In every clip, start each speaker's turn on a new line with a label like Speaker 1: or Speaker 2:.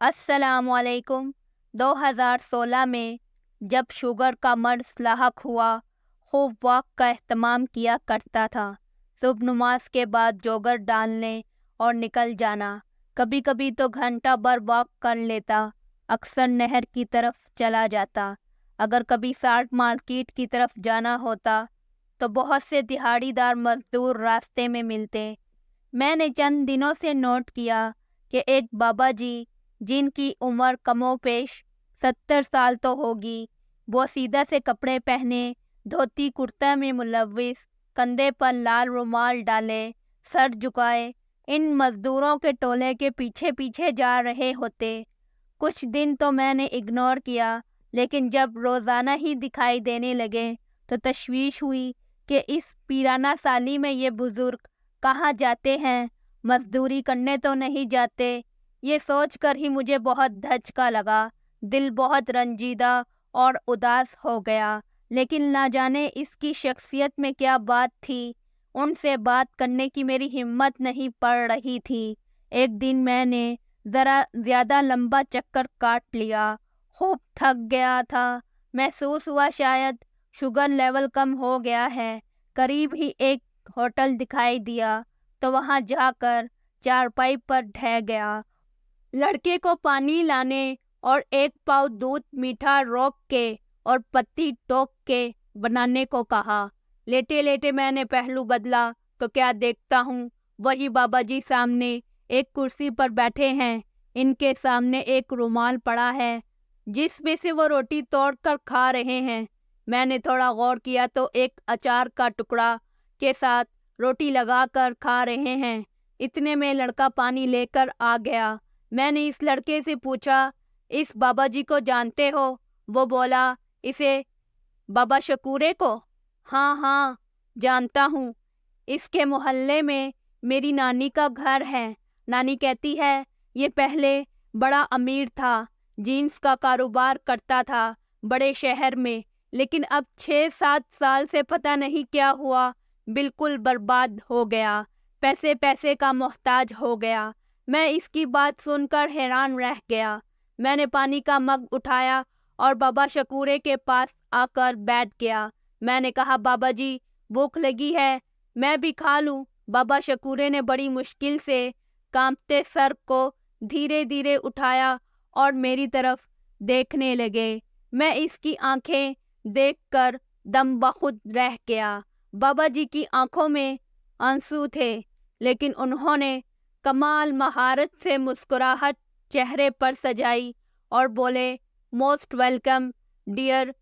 Speaker 1: अस्सलाम वालेकुम। 2016 में जब शुगर का मर्ज लाहक हुआ, खूब वॉक का एहतमाम किया करता था। सुबह नमाज के बाद जोगर डालने और निकल जाना। कभी कभी तो घंटा भर वॉक कर लेता। अक्सर नहर की तरफ चला जाता। अगर कभी साठ मार्केट की तरफ जाना होता तो बहुत से दिहाड़ीदार मजदूर रास्ते में मिलते। मैंने चंद दिनों से नोट किया कि एक बाबा जी जिनकी उम्र कमोपेश 70 साल तो होगी, वो सीधा से कपड़े पहने, धोती कुर्ता में मुलव्विस, कंधे पर लाल रुमाल डाले, सर झुकाए इन मजदूरों के टोले के पीछे पीछे जा रहे होते। कुछ दिन तो मैंने इग्नोर किया, लेकिन जब रोज़ाना ही दिखाई देने लगे तो तशवीश हुई कि इस पीराना साली में ये बुजुर्ग कहाँ जाते हैं, मजदूरी करने तो नहीं जाते। ये सोचकर ही मुझे बहुत धचका लगा। दिल बहुत रंजीदा और उदास हो गया, लेकिन ना जाने इसकी शख्सियत में क्या बात थी, उनसे बात करने की मेरी हिम्मत नहीं पड़ रही थी। एक दिन मैंने ज़रा ज़्यादा लंबा चक्कर काट लिया। खूब थक गया था। महसूस हुआ शायद शुगर लेवल कम हो गया है। करीब ही एक होटल दिखाई दिया तो वहां जाकर चारपाई पर ढह गया। लड़के को पानी लाने और एक पाव दूध मीठा रोक के और पत्ती टोक के बनाने को कहा। लेटे लेटे मैंने पहलू बदला तो क्या देखता हूँ, वही बाबा जी सामने एक कुर्सी पर बैठे हैं। इनके सामने एक रुमाल पड़ा है जिसमें से वो रोटी तोड़कर खा रहे हैं। मैंने थोड़ा गौर किया तो एक अचार का टुकड़ा के साथ रोटी लगाकर खा रहे हैं। इतने में लड़का पानी लेकर आ गया। मैंने इस लड़के से पूछा, इस बाबा जी को जानते हो? वो बोला, इसे बाबा शकूरे को? हाँ हाँ, जानता हूँ। इसके मोहल्ले में मेरी नानी का घर है। नानी कहती है ये पहले बड़ा अमीर था, जीन्स का कारोबार करता था बड़े शहर में, लेकिन अब 6-7 साल से पता नहीं क्या हुआ, बिल्कुल बर्बाद हो गया, पैसे पैसे का मोहताज हो गया। मैं इसकी बात सुनकर हैरान रह गया। मैंने पानी का मग उठाया और बाबा शकूरे के पास आकर बैठ गया। मैंने कहा, बाबा जी भूख लगी है, मैं भी खा लूं। बाबा शकूरे ने बड़ी मुश्किल से कांपते सर को धीरे धीरे उठाया और मेरी तरफ देखने लगे। मैं इसकी आंखें देखकर दम बखुद रह गया। बाबा जी की आंखों में आंसू थे, लेकिन उन्होंने कमाल महारत से मुस्कुराहट चेहरे पर सजाई और बोले, मोस्ट वेलकम डियर,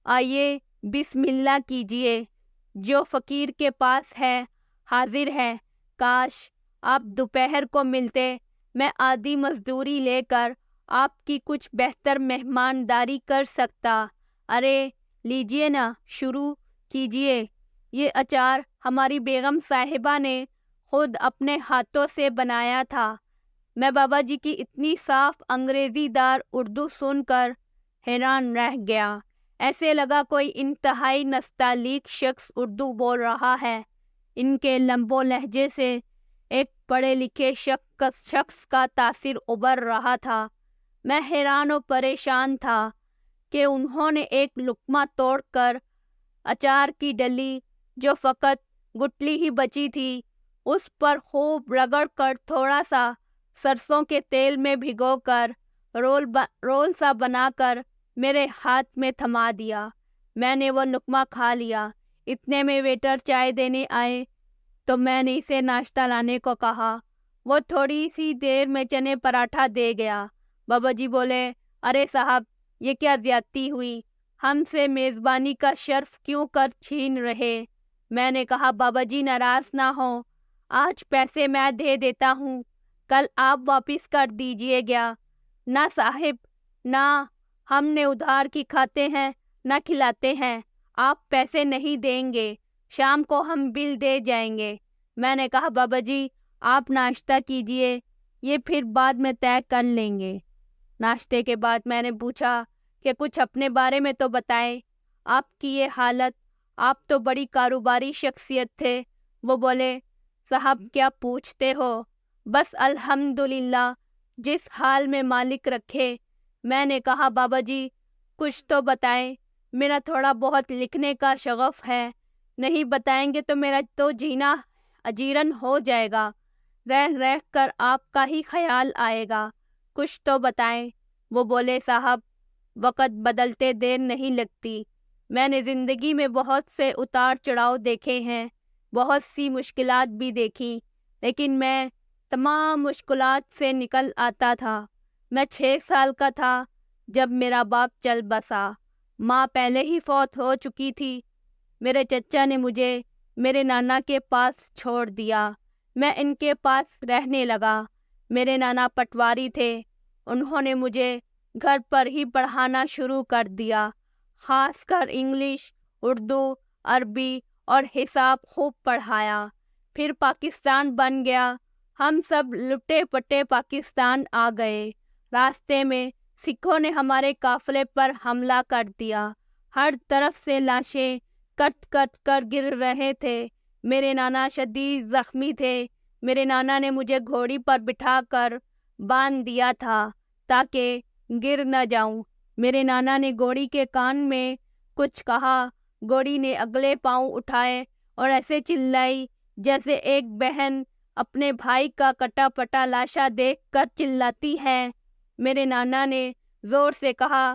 Speaker 1: आइए बिस्मिल्लाह कीजिए। जो फकीर के पास है हाजिर है। काश आप दोपहर को मिलते, मैं आधी मजदूरी लेकर आपकी कुछ बेहतर मेहमानदारी कर सकता। अरे लीजिए ना, शुरू कीजिए। ये अचार हमारी बेगम साहिबा ने खुद अपने हाथों से बनाया था। मैं बाबा जी की इतनी साफ अंग्रेजीदार उर्दू सुनकर हैरान रह गया। ऐसे लगा कोई इंतहाई नस्तालीक शख्स उर्दू बोल रहा है। इनके लंबो लहजे से एक पढ़े लिखे शख्स का तासिर उभर रहा था। मैं हैरान और परेशान था कि उन्होंने एक लुक्मा तोड़कर अचार की डली, जो फकत गुटली ही बची थी, उस पर खूब रगड़ कर थोड़ा सा सरसों के तेल में भिगोकर रोल सा बनाकर मेरे हाथ में थमा दिया। मैंने वो लुक्मा खा लिया। इतने में वेटर चाय देने आए तो मैंने इसे नाश्ता लाने को कहा। वो थोड़ी सी देर में चने पराठा दे गया। बाबा जी बोले, अरे साहब ये क्या ज्यादती हुई, हमसे मेज़बानी का शर्फ क्यों कर छीन रहे? मैंने कहा, बाबा जी नाराज ना हो, आज पैसे मैं दे देता हूँ, कल आप वापस कर दीजिएगा। ना साहिब ना, हमने उधार की खाते हैं ना खिलाते हैं। आप पैसे नहीं देंगे, शाम को हम बिल दे जाएंगे। मैंने कहा, बाबा जी आप नाश्ता कीजिए, ये फिर बाद में तय कर लेंगे। नाश्ते के बाद मैंने पूछा कि कुछ अपने बारे में तो बताएं, आपकी ये हालत, आप तो बड़ी कारोबारी शख्सियत थे। वो बोले, साहब क्या पूछते हो, बस अल्हम्दुलिल्लाह, جس حال میں مالک رکھے۔ میں نے کہا بابا جی کچھ تو بتائیں، میرا تھوڑا بہت لکھنے کا شغف ہے، نہیں بتائیں گے تو میرا تو جینا اجیرن ہو جائے گا، رہ رہ کر آپ کا ہی خیال آئے گا، کچھ تو بتائیں۔ وہ بولے صاحب وقت بدلتے دیر نہیں لگتی، میں نے زندگی میں بہت سے اتار چڑھاؤ دیکھے ہیں، بہت سی مشکلات بھی دیکھی، لیکن میں تمام مشکلات سے نکل آتا تھا۔ میں 6 سال کا تھا جب میرا باپ چل بسا، ماں پہلے ہی فوت ہو چکی تھی۔ میرے چچا نے مجھے میرے نانا کے پاس چھوڑ دیا، میں ان کے پاس رہنے لگا۔ میرے نانا پٹواری تھے، انہوں نے مجھے گھر پر ہی پڑھانا شروع کر دیا، خاص کر انگلش، اردو، عربی اور حساب خوب پڑھایا۔ پھر پاکستان بن گیا، ہم سب لٹے پٹے پاکستان آ گئے۔ راستے میں سکھوں نے ہمارے قافلے پر حملہ کر دیا، ہر طرف سے لاشیں کٹ کٹ کر گر رہے تھے۔ میرے نانا شدید زخمی تھے، میرے نانا نے مجھے گھوڑی پر بٹھا کر باندھ دیا تھا تاکہ گر نہ جاؤں۔ میرے نانا نے گھوڑی کے کان میں کچھ کہا، گھوڑی نے اگلے پاؤں اٹھائے اور ایسے چلائی جیسے ایک بہن اپنے بھائی کا کٹا پٹا لاشا دیکھ کر چلاتی ہے۔ میرے نانا نے زور سے کہا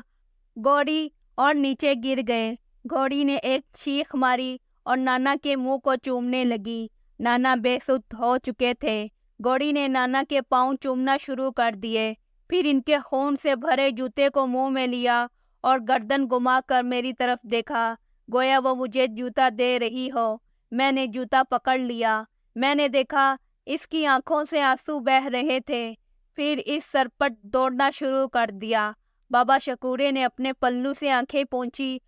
Speaker 1: گھوڑی اور نیچے گر گئے۔ گھوڑی نے ایک چیخ ماری اور نانا کے منہ کو چومنے لگی۔ نانا بے سدھ ہو چکے تھے۔ گھوڑی نے نانا کے پاؤں چومنا شروع کر دیے، پھر ان کے خون سے بھرے جوتے کو منہ میں لیا اور گردن گھما کر میری طرف دیکھا گویا وہ مجھے جوتا دے رہی ہو۔ میں نے جوتا پکڑ لیا، میں نے دیکھا اس کی آنکھوں سے آنسو بہہ رہے تھے، پھر اس سرپٹ دوڑنا شروع کر دیا۔ بابا شکورے نے اپنے پلو سے آنکھیں پونچھی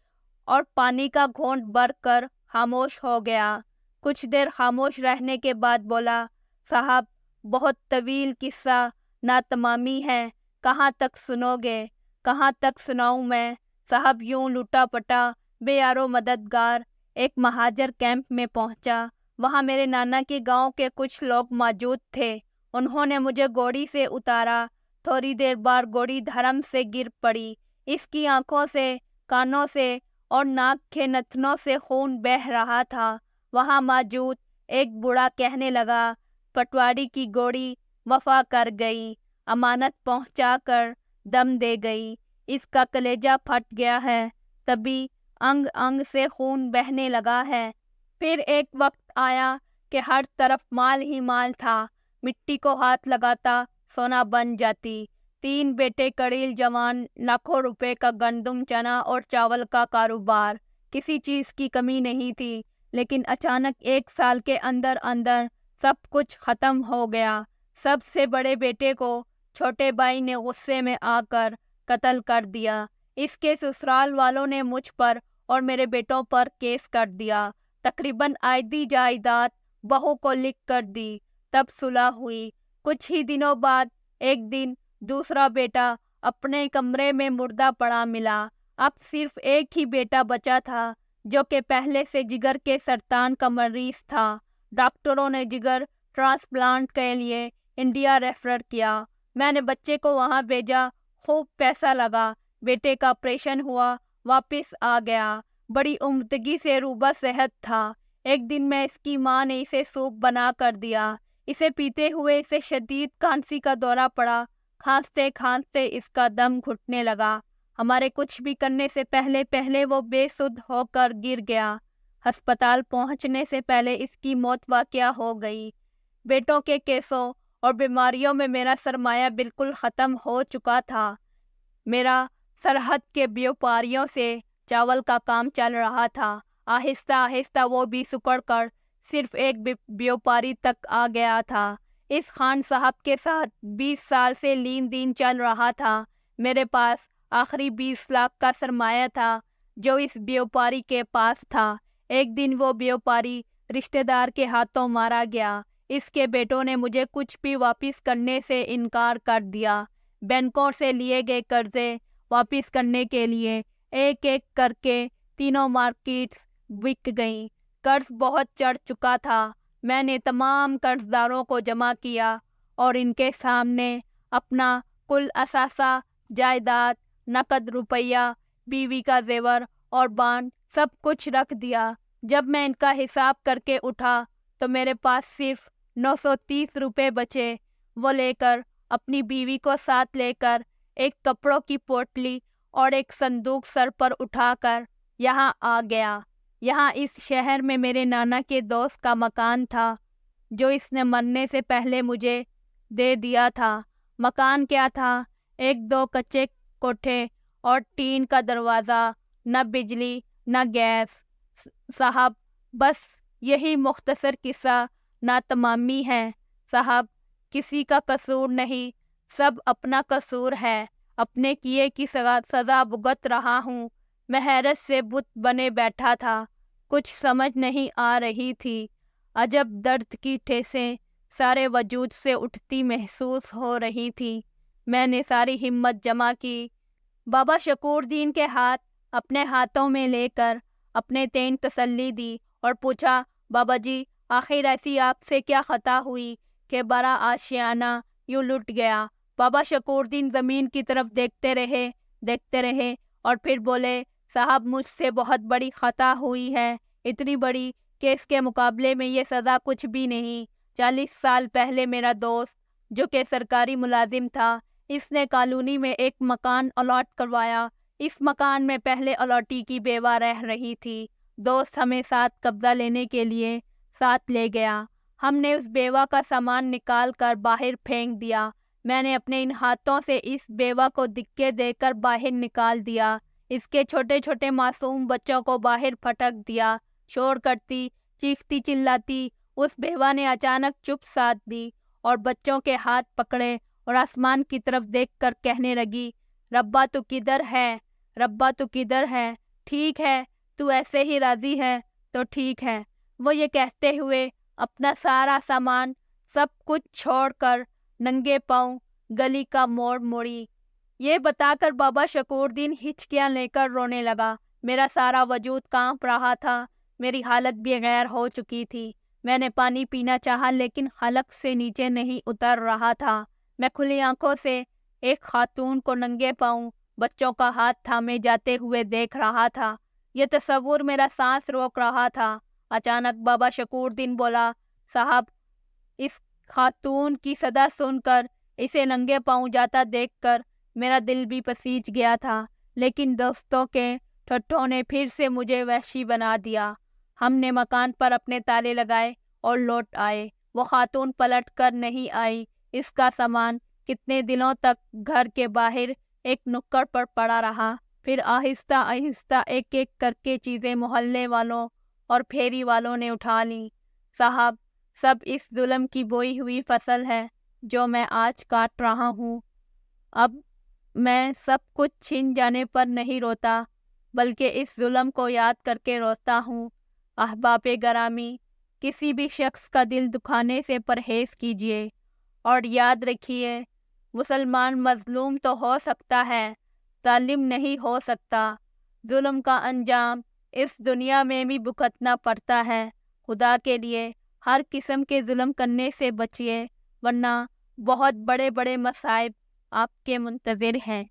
Speaker 1: اور پانی کا گھونٹ بھر کر خاموش ہو گیا۔ کچھ دیر خاموش رہنے کے بعد بولا صاحب بہت طویل قصہ ناتمامی ہے، کہاں تک سنو گے؟ کہاں تک سناؤں میں؟ صاحب یوں لوٹا پٹا بے یارو مددگار ایک مہاجر کیمپ میں پہنچا، وہاں میرے نانا کے گاؤں کے کچھ لوگ موجود تھے، انہوں نے مجھے گھوڑی سے اتارا۔ تھوڑی دیر بعد گھوڑی دھڑم سے گر پڑی، اس کی آنکھوں سے، کانوں سے اور ناک کے نتنوں سے خون بہہ رہا تھا۔ وہاں موجود ایک بوڑھا کہنے لگا پٹواری کی گھوڑی وفا کر گئی، امانت پہنچا کر دم دے گئی، اس کا کلیجہ پھٹ گیا ہے، تبھی انگ انگ سے خون بہنے لگا ہے۔ پھر ایک وقت آیا کہ ہر طرف مال ہی مال تھا، مٹی کو ہاتھ لگاتا سونا بن جاتی۔ 3 بیٹے کڑیل جوان، لاکھوں روپے کا گندم چنا اور چاول کا کاروبار، کسی چیز کی کمی نہیں تھی، لیکن اچانک 1 سال کے اندر اندر سب کچھ ختم ہو گیا۔ سب سے بڑے بیٹے کو چھوٹے بھائی نے غصے میں آ کر قتل کر دیا، اس کے سسرال والوں نے مجھ پر اور میرے بیٹوں پر کیس کر دیا، تقریباً آدھی جائیداد بہو کو لکھ کر دی، تب صلح ہوئی۔ کچھ ہی دنوں بعد ایک دن دوسرا بیٹا اپنے کمرے میں مردہ پڑا ملا۔ اب صرف ایک ہی بیٹا بچا تھا جو کہ پہلے سے جگر کے سرطان کا مریض تھا۔ ڈاکٹروں نے جگر ٹرانسپلانٹ کے لیے انڈیا ریفر کیا، میں نے بچے کو وہاں بھیجا، خوب پیسہ لگا، بیٹے کا آپریشن ہوا، واپس آ گیا، بڑی عمدگی سے روبہ صحت تھا۔ ایک دن میں اس کی ماں نے اسے سوپ بنا کر دیا، اسے پیتے ہوئے اسے شدید کھانسی کا دورہ پڑا، کھانستے کھانستے اس کا دم گھٹنے لگا، ہمارے کچھ بھی کرنے سے پہلے وہ بے سدھ ہو کر گر گیا، ہسپتال پہنچنے سے پہلے اس کی موت واقع ہو گئی۔ بیٹوں کے کیسوں اور بیماریوں میں میرا سرمایہ بالکل ختم ہو چکا تھا، میرا سرحد کے بیوپاریوں سے چاول کا کام چل رہا تھا، آہستہ آہستہ وہ بھی سکڑ کر صرف ایک بیوپاری تک آ گیا تھا۔ اس خان صاحب کے ساتھ 20 سال سے لین دین چل رہا تھا، میرے پاس آخری 20 لاکھ کا سرمایہ تھا جو اس بیوپاری کے پاس تھا۔ ایک دن وہ بیوپاری رشتہ دار کے ہاتھوں مارا گیا، اس کے بیٹوں نے مجھے کچھ بھی واپس کرنے سے انکار کر دیا، بینکوں سے لیے گئے قرضے واپس کرنے کے لیے ایک ایک کر کے تینوں مارکیٹس بک گئیں، قرض بہت چڑھ چکا تھا، میں نے تمام قرض داروں کو جمع کیا اور ان کے سامنے अपना कुल असासा, जायदाद, नकद रुपया, बीवी का जेवर और बांड सब कुछ रख दिया। जब मैं इनका हिसाब करके उठा तो मेरे पास सिर्फ 930 रुपये बचे। वो लेकर अपनी बीवी को साथ लेकर एक कपड़ों की पोटली और एक संदूक सर पर उठाकर यहाँ आ गया। यहाँ इस शहर में मेरे नाना के दोस्त का मकान था जो इसने मरने से पहले मुझे दे दिया था। मकान क्या था? एक दो कच्चे कोठे और टीन का दरवाज़ा, न बिजली न गैस। साहब, बस यही मुख्तसर किस्सा नातमामी है। साहब, किसी का कसूर नहीं, सब अपना कसूर है। अपने किए की सज़ा भुगत रहा हूँ। मैं हैरत से बुत बने बैठा था, कुछ समझ नहीं आ रही थी। अजब दर्द की ठेसें सारे वजूद से उठती महसूस हो रही थी। मैंने सारी हिम्मत जमा की। बाबा शकूरदीन के हाथ अपने हाथों में लेकर अपने तेन तसल्ली दी और पूछा, बाबा जी, आखिर ऐसी आपसे क्या खता हुई कि बड़ा आशियाना यूं लुट गया? बाबा शकूरदीन ज़मीन की तरफ देखते रहे और फिर बोले, साहब, मुझसे बहुत बड़ी खता हुई है, इतनी बड़ी कि इसके मुकाबले में ये सज़ा कुछ भी नहीं। 40 साल पहले मेरा दोस्त जो कि सरकारी मुलाजिम था, इसने कॉलोनी में एक मकान अलॉट करवाया। इस मकान में पहले अलॉटी की बेवा रह रही थी। दोस्त हमें साथ कब्जा लेने के लिए साथ ले गया। हमने उस बेवा का सामान निकाल कर बाहर फेंक दिया। मैंने अपने इन हाथों से इस बेवा को धिक्के देकर बाहर निकाल दिया। इसके छोटे छोटे मासूम बच्चों को बाहर फटक दिया। शोर करती, चीखती चिल्लाती उस बेवा ने अचानक चुप साध दी और बच्चों के हाथ पकड़े और आसमान की तरफ देखकर कहने लगी, रब्बा तू किधर है? रब्बा तू किधर है? ठीक है, तू ऐसे ही राजी है तो ठीक है। वो ये कहते हुए अपना सारा सामान सब कुछ छोड़कर नंगे पांव गली का मोड़ मोड़ी। ये बताकर बाबा शकूरदीन हिचकियां लेकर रोने लगा। मेरा सारा वजूद कांप रहा था। मेरी हालत भी गैर हो चुकी थी। मैंने पानी पीना चाहा लेकिन हलक से नीचे नहीं उतर रहा था। मैं खुली आंखों से एक खातून को नंगे पांव बच्चों का हाथ थामे जाते हुए देख रहा था। यह तस्वुर मेरा सांस रोक रहा था। अचानक बाबा शकूरदीन बोला, साहब, इस खातून की सदा सुनकर इसे नंगे पांव जाता देखकर मेरा दिल भी पसीज गया था। लेकिन दोस्तों के ठट्ठों ने फिर से मुझे वहशी बना दिया। हमने मकान पर अपने ताले लगाए और लौट आए। वो खातून पलट कर नहीं आई। इसका सामान कितने दिनों तक घर के बाहर एक नुक्कड़ पर पड़ा रहा। फिर आहिस्ता आहिस्ता एक एक करके चीज़ें मोहल्ले वालों और फेरी वालों ने उठा ली। साहब, सब इस जुल्म की बोई हुई फसल है जो मैं आज काट रहा हूँ। अब मैं सब कुछ छिन जाने पर नहीं रोता, बल्कि इस जुल्म को याद करके रोता हूँ। अहबाब गरामी, किसी भी शख्स का दिल दुखाने से परहेज़ कीजिए और याद रखिए, मुसलमान मजलूम तो हो सकता है, जालिम नहीं हो सकता। जुल्म का अंजाम इस दुनिया में भी भुगतना पड़ता है। खुदा के लिए हर किस्म के जुल्म करने से बचिए, वरना बहुत बड़े बड़े मसाइब आपके मुंतज़िर हैं।